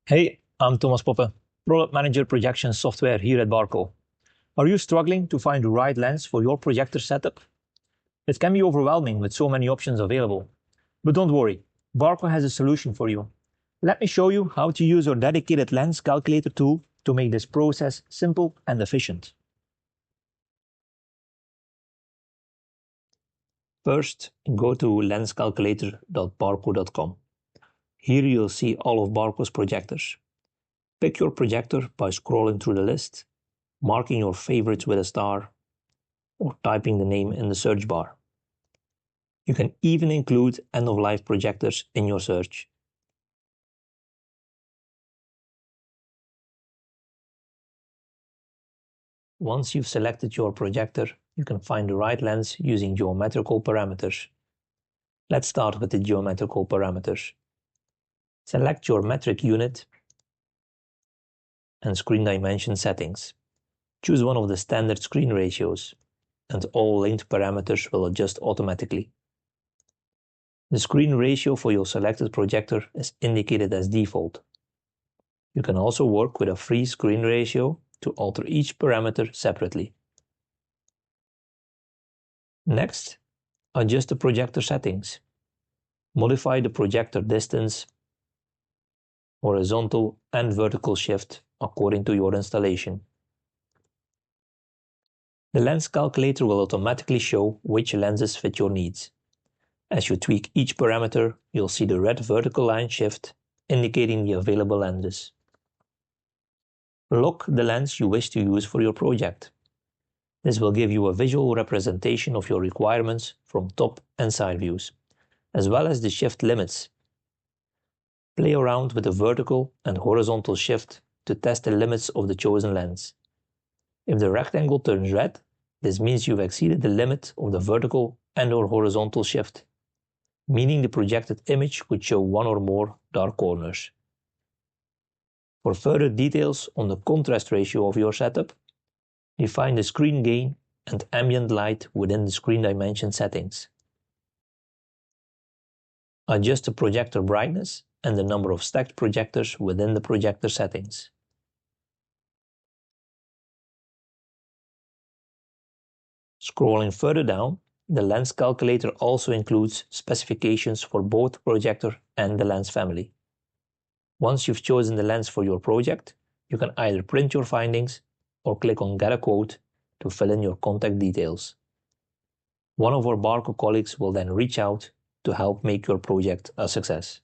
Hey, I'm Thomas Poppe, Product Manager Projection Software here at Barco. Are you struggling to find the right lens for your projector setup? It can be overwhelming with so many options available. But don't worry, Barco has a solution for you. Let me show you how to use our dedicated lens calculator tool to make this process simple and efficient. First, go to lenscalculator.barco.com. Here you'll see all of Barco's projectors. Pick your projector by scrolling through the list, marking your favorites with a star, or typing the name in the search bar. You can even include end-of-life projectors in your search. Once you've selected your projector, you can find the right lens using geometrical parameters. Let's start with the geometrical parameters. Select your metric unit and screen dimension settings. Choose one of the standard screen ratios, and all linked parameters will adjust automatically. The screen ratio for your selected projector is indicated as default. You can also work with a free screen ratio to alter each parameter separately. Next, adjust the projector settings. Modify the projector distance, horizontal and vertical shift according to your installation. The lens calculator will automatically show which lenses fit your needs. As you tweak each parameter, you'll see the red vertical line shift, indicating the available lenses. Lock the lens you wish to use for your project. This will give you a visual representation of your requirements from top and side views, as well as the shift limits. Play around with the vertical and horizontal shift to test the limits of the chosen lens. If the rectangle turns red, this means you've exceeded the limit of the vertical and/or horizontal shift, meaning the projected image could show one or more dark corners. For further details on the contrast ratio of your setup, define the screen gain and ambient light within the screen dimension settings. Adjust the projector brightness and the number of stacked projectors within the projector settings. Scrolling further down, the lens calculator also includes specifications for both the projector and the lens family. Once you've chosen the lens for your project, you can either print your findings or click on Get a Quote to fill in your contact details. One of our Barco colleagues will then reach out to help make your project a success.